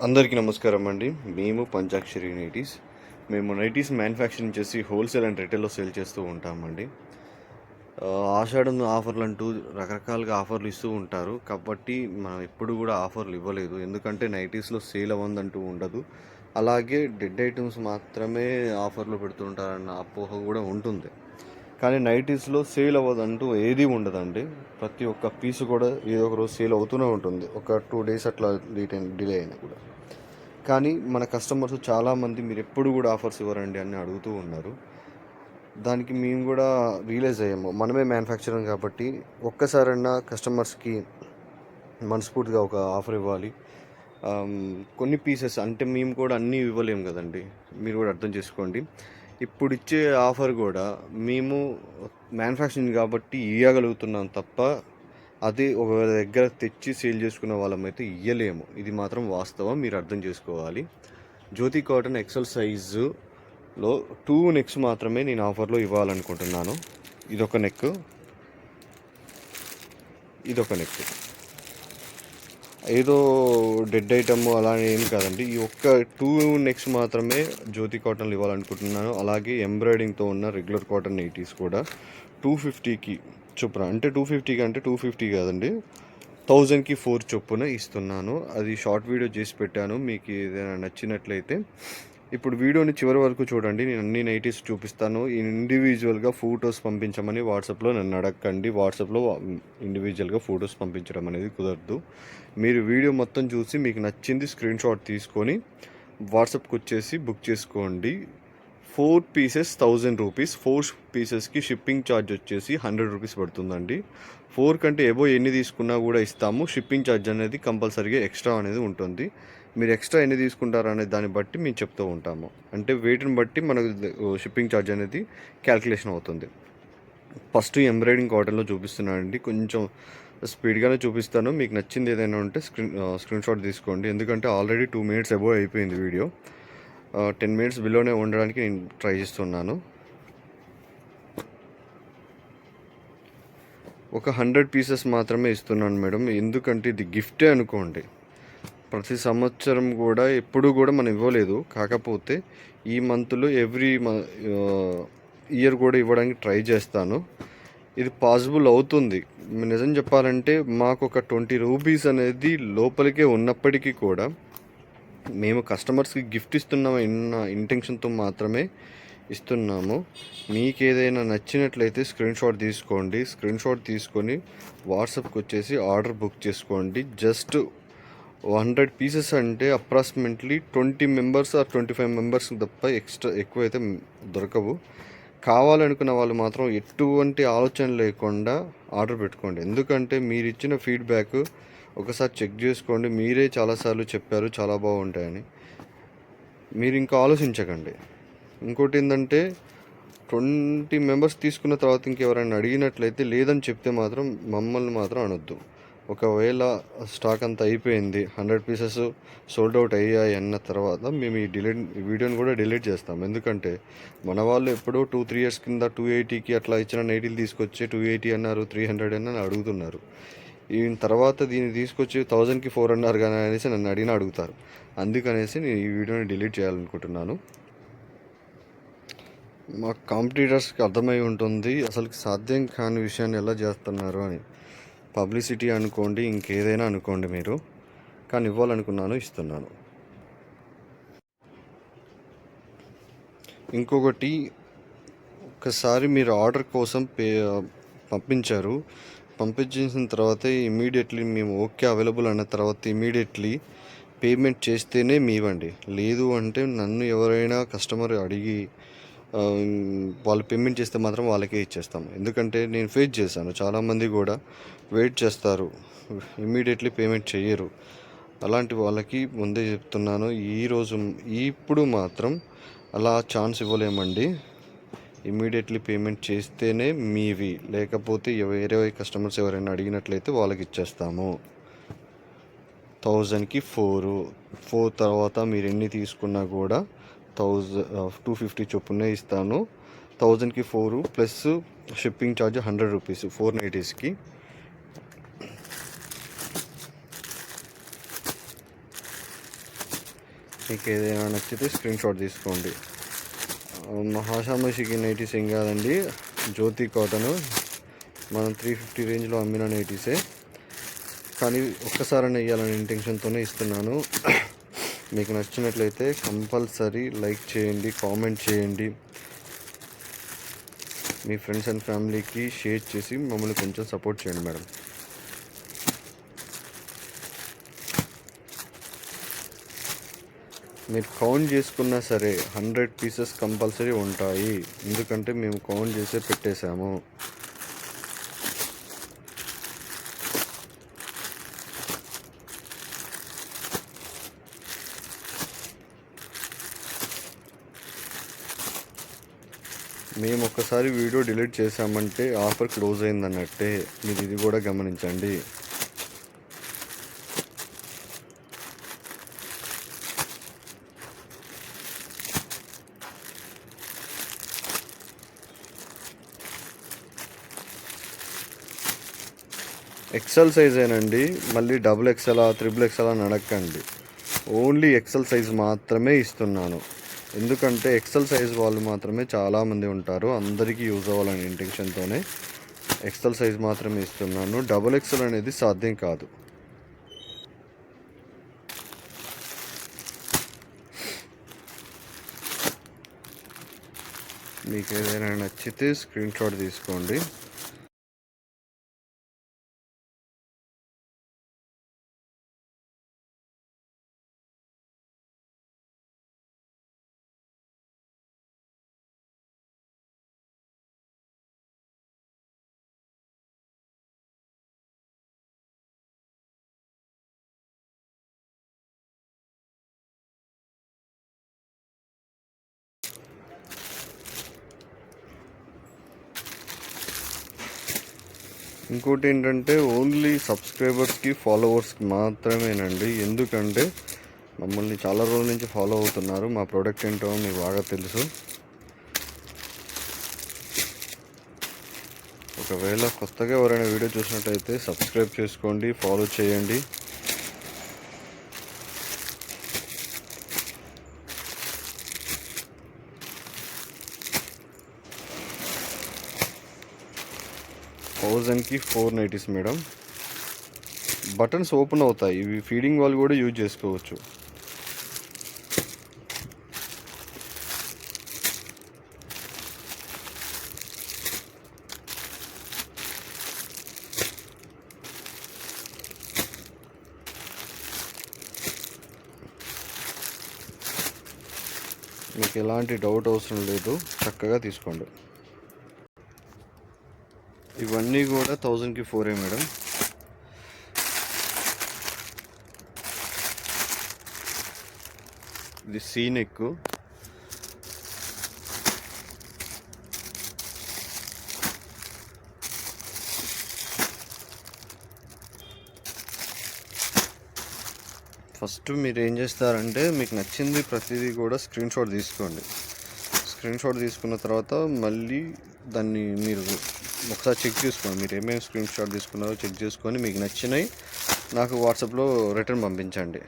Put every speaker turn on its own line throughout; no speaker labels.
అందరికీ నమస్కారం అండి. మేము పంచాక్షరి నైటీస్. మేము నైటీస్ మ్యానుఫ్యాక్చరింగ్ చేసి హోల్సేల్ అండ్ రిటైల్లో సేల్ చేస్తూ ఉంటామండి. ఆషాఢం ఆఫర్లు అంటూ రకరకాలుగా ఆఫర్లు ఇస్తూ ఉంటారు. కాబట్టి మనం ఎప్పుడు కూడా ఆఫర్లు ఇవ్వలేదు. ఎందుకంటే నైటీస్లో సేల్ అవ్వదంటూ ఉండదు. అలాగే డెడ్ ఐటమ్స్ మాత్రమే ఆఫర్లు పెడుతుంటారన్న అపోహ కూడా ఉంటుంది. కానీ నైటీస్లో సేల్ అవ్వదంటూ ఏదీ ఉండదండి. ప్రతి ఒక్క పీసు కూడా ఏదో ఒక రోజు సేల్ అవుతూనే ఉంటుంది. ఒక 2 days అట్లా డిలే అయినా కూడా. కానీ మన కస్టమర్స్ చాలామంది మీరు ఎప్పుడు కూడా ఆఫర్స్ ఇవ్వరండి అని అడుగుతూ ఉన్నారు. దానికి మేము కూడా రియలైజ్ అయ్యాము. మనమే మ్యానుఫ్యాక్చరింగ్ కాబట్టి ఒక్కసారన్నా కస్టమర్స్కి మనస్ఫూర్తిగా ఒక ఆఫర్ ఇవ్వాలి. కొన్ని పీసెస్ అంటే మేము కూడా అన్నీ ఇవ్వలేము కదండి. మీరు కూడా అర్థం చేసుకోండి. ఇప్పుడు ఇచ్చే ఆఫర్ కూడా మేము మ్యానుఫ్యాక్చరింగ్ కాబట్టి ఇవ్వగలుగుతున్నాం తప్ప అది ఒకవేళ దగ్గర తెచ్చి సేల్ చేసుకున్న వాళ్ళమైతే ఇయ్యలేము. ఇది మాత్రం వాస్తవం, మీరు అర్థం చేసుకోవాలి. జ్యోతి కాటన్ ఎక్సెల్ సైజులో 2 నెక్స్ మాత్రమే నేను ఆఫర్లో ఇవ్వాలనుకుంటున్నాను. ఇదొక నెక్, ఇదొక నెక్. ఏదో డెడ్ ఐటమ్ అలా ఏం కాదండి. ఈ ఒక్క 2 నెక్స్ మాత్రమే జ్యోతి కాటన్లు ఇవ్వాలనుకుంటున్నాను. అలాగే ఎంబ్రాయిడింగ్తో ఉన్న రెగ్యులర్ కాటన్ నైటీస్ కూడా 250కి చొప్పున, అంటే 250కి అంటే 250 కాదండి, 1000కి 4 చొప్పున ఇస్తున్నాను. అది షార్ట్ వీడియో చేసి పెట్టాను. మీకు ఏదైనా నచ్చినట్లయితే ఇప్పుడు వీడియోని చివరి వరకు చూడండి. నేను అన్ని నైటీస్ చూపిస్తాను. ఇండివిజువల్గా ఫొటోస్ పంపించమని వాట్సాప్లో నన్ను అడగండి. వాట్సాప్లో ఇండివిజువల్గా ఫొటోస్ పంపించడం అనేది కుదరదు. మీరు వీడియో మొత్తం చూసి మీకు నచ్చింది స్క్రీన్ షాట్ తీసుకొని వాట్సాప్కి వచ్చేసి బుక్ చేసుకోండి. 4 pieces 1000 రూపీస్. 4 పీసెస్కి షిప్పింగ్ ఛార్జ్ వచ్చేసి 100 రూపీస్ పడుతుందండి. 4 కంటే ఎబో ఎన్ని తీసుకున్నా కూడా ఇస్తాము. షిప్పింగ్ ఛార్జ్ అనేది కంపల్సరీగా ఎక్స్ట్రా అనేది ఉంటుంది. మీరు ఎక్స్ట్రా ఎన్ని తీసుకుంటారు అనే దాన్ని బట్టి మేము చెప్తూ ఉంటాము. అంటే వెయిట్ని బట్టి మనకు షిప్పింగ్ ఛార్జ్ అనేది క్యాల్కులేషన్ అవుతుంది. ఫస్ట్ ఎంబ్రాయిడింగ్ కాటన్లో చూపిస్తున్నానండి. కొంచెం స్పీడ్గానే చూపిస్తాను. మీకు నచ్చింది ఏదైనా ఉంటే స్క్రీన్ షాట్ తీసుకోండి. ఎందుకంటే ఆల్రెడీ 2 minutes అబోవ్ అయిపోయింది వీడియో. 10 minutes బిలోనే ఉండడానికి నేను ట్రై చేస్తున్నాను. ఒక 100 pieces మాత్రమే ఇస్తున్నాను మేడం. ఎందుకంటే ఇది గిఫ్టే అనుకోండి. ప్రతి సంవత్సరం కూడా ఎప్పుడు కూడా మనం ఇవ్వలేదు. కాకపోతే ఈ మంత్లో ఎవ్రీ ఇయర్ కూడా ఇవ్వడానికి ట్రై చేస్తాను. ఇది పాసిబుల్ అవుతుంది. నిజం చెప్పాలంటే మాకు ఒక 20 రూపీస్ అనేది లోపలికే ఉన్నప్పటికీ కూడా మేము కస్టమర్స్కి గిఫ్ట్ ఇస్తున్నాము అన్న ఇంటెన్షన్తో మాత్రమే ఇస్తున్నాము. మీకు ఏదైనా నచ్చినట్లయితే స్క్రీన్ షాట్ తీసుకోండి. స్క్రీన్ షాట్ తీసుకొని వాట్సాప్కి వచ్చేసి ఆర్డర్ బుక్ చేసుకోండి. జస్ట్ 100 pieces అంటే అప్రాక్సిమేట్లీ 20 members ఆర్ 25 members తప్ప ఎక్కువైతే దొరకవు. కావాలనుకున్న వాళ్ళు మాత్రం ఎటువంటి ఆలోచన లేకుండా ఆర్డర్ పెట్టుకోండి. ఎందుకంటే మీరు ఇచ్చిన ఫీడ్బ్యాక్ ఒకసారి చెక్ చేసుకోండి. మీరే చాలాసార్లు చెప్పారు చాలా బాగుంటాయని. మీరు ఇంకా ఆలోచించకండి. ఇంకోటి ఏంటంటే 20 members తీసుకున్న తర్వాత ఇంకెవరైనా అడిగినట్లయితే లేదని చెప్తే మాత్రం మమ్మల్ని మాత్రం అనొద్దు. ఒకవేళ స్టాక్ అంతా అయిపోయింది, 100 pieces సోల్డ్ అవుట్ అయ్యాయి అన్న తర్వాత మేము ఈ వీడియోని కూడా డిలీట్ చేస్తాం. ఎందుకంటే మన వాళ్ళు ఎప్పుడో 2-3 years కింద 280కి అట్లా ఇచ్చిన నైటీలు తీసుకొచ్చి 280 అన్నారు, 300 అని అడుగుతున్నారు. ఈ తర్వాత దీన్ని తీసుకొచ్చి 1000కి 4 అన్నారు కానీ అనేసి నన్ను అడిగినా అడుగుతారు. అందుకనేసి నేను ఈ వీడియోని డిలీట్ చేయాలనుకుంటున్నాను. మా కాంపిటీటర్స్కి అర్థమై ఉంటుంది అసలు సాధ్యం కాని విషయాన్ని ఎలా చేస్తున్నారు అని. పబ్లిసిటీ అనుకోండి, ఇంకేదైనా అనుకోండి మీరు, కానీ ఇవ్వాలనుకున్నాను, ఇస్తున్నాను. ఇంకొకటి, ఒకసారి మీరు ఆర్డర్ కోసం పంపించేసిన తర్వాత ఇమీడియట్లీ మేము ఓకే అవైలబుల్ అన్న తర్వాత ఇమీడియట్లీ పేమెంట్ చేస్తేనే మీ ఇవ్వండి. లేదు అంటే నన్ను ఎవరైనా కస్టమర్ అడిగి వాళ్ళు పేమెంట్ చేస్తే మాత్రం వాళ్ళకే ఇచ్చేస్తాము. ఎందుకంటే నేను ఫేస్ చేశాను, చాలామంది కూడా వెయిట్ చేస్తారు, ఇమ్మీడియట్లీ పేమెంట్ చేయరు. అలాంటి వాళ్ళకి ముందే చెప్తున్నాను, ఇప్పుడు మాత్రం అలా ఛాన్స్ ఇవ్వలేమండి. ఇమ్మీడియట్లీ పేమెంట్ చేస్తేనే మీవి, లేకపోతే వేరే కస్టమర్స్ ఎవరైనా అడిగినట్లయితే వాళ్ళకి ఇచ్చేస్తాము. 1000కి 4 తర్వాత మీరు ఎన్ని తీసుకున్నా కూడా 250 చొప్పునే ఇస్తాను. 1000కి 4 ప్లస్ షిప్పింగ్ ఛార్జ్ 100 రూపీస్ 4 నైటీస్కి. మీకు ఏదైనా నచ్చితే స్క్రీన్ షాట్ తీసుకోండి. మహాషామషికి నైటీస్ ఏం కాదండి, జ్యోతి కాటను మనం 350 రేంజ్లో అమ్మిన నైటీసే, కానీ ఒక్కసారి వేయాలనే ఇంటెన్షన్తోనే ఇస్తున్నాను. మీకు నచ్చినట్లయితే కంపల్సరీ లైక్ చేయండి, కామెంట్ చేయండి, మీ ఫ్రెండ్స్ అండ్ ఫ్యామిలీకి షేర్ చేసి మమ్మల్ని కొంచెం సపోర్ట్ చేయండి మేడం. మీరు కౌంట్ చేసుకున్నా సరే 100 పీసెస్ కంపల్సరీ ఉంటాయి, ఎందుకంటే మేము కౌంట్ చేసే పెట్టేశాము. మేము ఒక్కసారి వీడియో డిలీట్ చేసామంటే ఆఫర్ క్లోజ్ అయిందన్నట్టే, మీరు ఇది కూడా గమనించండి. ఎక్సెల్ సైజేనండి, మళ్ళీ XXL, XXL అని అడగండి. ఓన్లీ ఎక్సెల్ సైజ్ మాత్రమే ఇస్తున్నాను, ఎందుకంటే ఎక్సెల్ సైజ్ వాళ్ళు మాత్రమే చాలామంది ఉంటారు, అందరికీ యూజ్ అవ్వాలనే ఇంటెన్షన్తోనే ఎక్సెల్ సైజ్ మాత్రమే ఇస్తున్నాను. XXL అనేది సాధ్యం కాదు. మీకు ఏదైనా నచ్చితే స్క్రీన్ షాట్ తీసుకోండి. ఇంకోటి ఏంటంటే ఓన్లీ సబ్స్క్రైబర్స్కి ఫాలోవర్స్కి మాత్రమేనండి, ఎందుకంటే మమ్మల్ని చాలా రోజుల నుంచి ఫాలో అవుతున్నారు, మా ప్రోడక్ట్ ఏంటో మీకు బాగా తెలుసు. ఒకవేళ కొత్తగా ఎవరైనా వీడియో చూసినట్టయితే సబ్స్క్రైబ్ చేసుకోండి, ఫాలో చేయండి. థౌజండ్కి 4 నైటీస్ మేడం. బటన్స్ ఓపెన్ అవుతాయి, ఇవి ఫీడింగ్ వాళ్ళు కూడా యూజ్ చేసుకోవచ్చు. మీకు ఎలాంటి డౌట్ అవసరం లేదు, చక్కగా తీసుకోండి. ఇవన్నీ కూడా 1000కి 4 మేడం. ఇది సీ నెక్, ఫస్ట్ మీరు ఏం చేస్తారంటే మీకు నచ్చింది ప్రతిదీ కూడా స్క్రీన్ షాట్ తీసుకోండి. స్క్రీన్ షాట్ తీసుకున్న తర్వాత మళ్ళీ దాన్ని మీరు ఒకసారి చెక్ చేసుకోండి, మీరు ఏమేమి స్క్రీన్ షాట్ తీసుకున్నారో చెక్ చేసుకొని మీకు నచ్చినవి నాకు వాట్సాప్లో రిటర్న్ పంపించండి.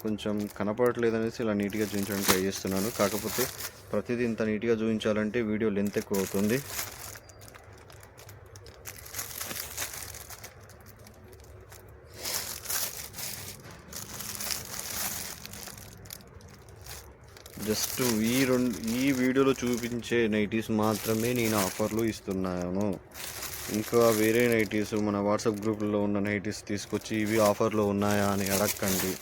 కొంచెం కనపడట్లేదు అనేసి ఇలా నీట్గా చూపించడానికి ట్రై చేస్తున్నాను, కాకపోతే ప్రతిదీ ఇంత నీట్గా చూపించాలంటే వీడియో లెంత్ ఎక్కువ అవుతుంది. జస్ట్ ఈ వీడియోలో చూపించే నైటీస్ మాత్రమే నేను ఆఫర్లు ఇస్తున్నాను. ఇంకా వేరే నైటీస్ మన వాట్సాప్ గ్రూప్లో ఉన్న నైటీస్ తీసుకొచ్చి ఇవి ఆఫర్లో ఉన్నాయా అని అడగండి.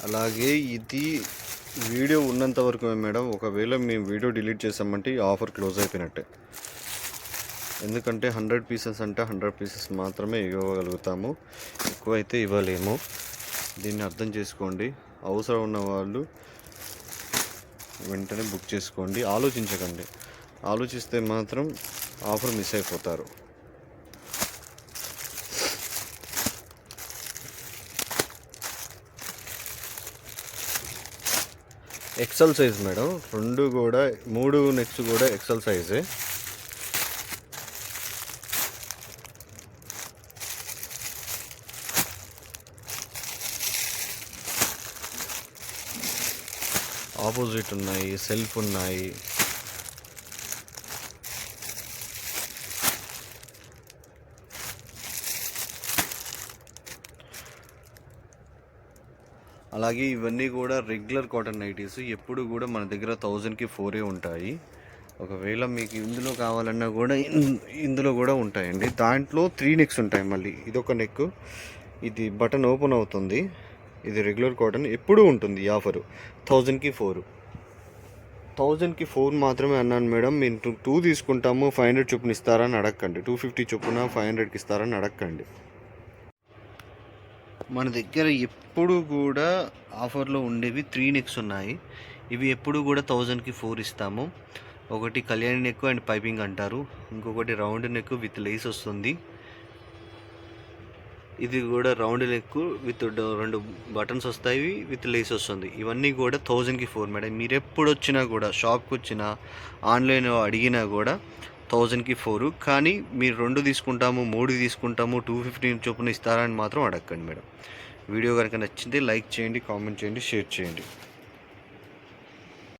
అలాగే ఇది వీడియో ఉన్నంత వరకు మేడం, ఒకవేళ మేము వీడియో డిలీట్ చేసామంటే ఈ ఆఫర్ క్లోజ్ అయిపోయినట్టే, ఎందుకంటే 100 పీసెస్ అంటే 100 పీసెస్ మాత్రమే ఇవ్వగలుగుతాము, ఎక్కువైతే ఇవ్వలేము. దీన్ని అర్థం చేసుకోండి. అవసరం ఉన్న వాళ్ళు వెంటనే బుక్ చేసుకోండి, ఆలోచించకండి. ఆలోచిస్తే మాత్రం ఆఫర్ మిస్ అయిపోతారు. ఎక్సెల్ సైజ్ మేడం, రెండు కూడా 3 నెక్స్ కూడా ఎక్సెల్ సైజే. ఆపోజిట్ ఉన్నాయి, సెల్ఫ్ ఉన్నాయి. అలాగే ఇవన్నీ కూడా రెగ్యులర్ కాటన్ నైటీస్. ఎప్పుడు కూడా మన దగ్గర 1000కి 4 ఉంటాయి. ఒకవేళ మీకు ఇందులో కావాలన్నా కూడా ఇందులో కూడా ఉంటాయండి. దాంట్లో 3 నెక్స్ ఉంటాయి. మళ్ళీ ఇదొక నెక్, ఇది బటన్ ఓపెన్ అవుతుంది. ఇది రెగ్యులర్ కాటన్, ఎప్పుడూ ఉంటుంది ఈ ఆఫరు. 1000కి 4. 1000కి 4 మాత్రమే అన్నాను మేడం. మేము 2 తీసుకుంటాము 500 చొప్పున ఇస్తారా అని అడగండి. 250 చొప్పున 500కి ఇస్తారని అడగండి. మన దగ్గర ఎప్పుడు కూడా ఆఫర్లో ఉండేవి 3 నెక్స్ ఉన్నాయి. ఇవి ఎప్పుడు కూడా 1000కి 4 ఇస్తాము. ఒకటి కళ్యాణి నెక్ అండ్ పైపింగ్ అంటారు, ఇంకొకటి రౌండ్ నెక్ విత్ లేస్ వస్తుంది. ఇది కూడా రౌండ్ నెక్ విత్ 2 బటన్స్ వస్తాయి, విత్ లేస్ వస్తుంది. ఇవన్నీ కూడా 1000కి 4 మేడం. మీరు ఎప్పుడు వచ్చినా కూడా, షాప్కి వచ్చినా, ఆన్లైన్లో అడిగినా కూడా 1000కి 4. కానీ మీరు 2 తీసుకుంటాము, 3 తీసుకుంటాము, 250 చొప్పున ఇస్తారని మాత్రం అడగండి మేడం. వీడియో కనుక నచ్చింది లైక్ చేయండి, కామెంట్ చేయండి, షేర్ చేయండి.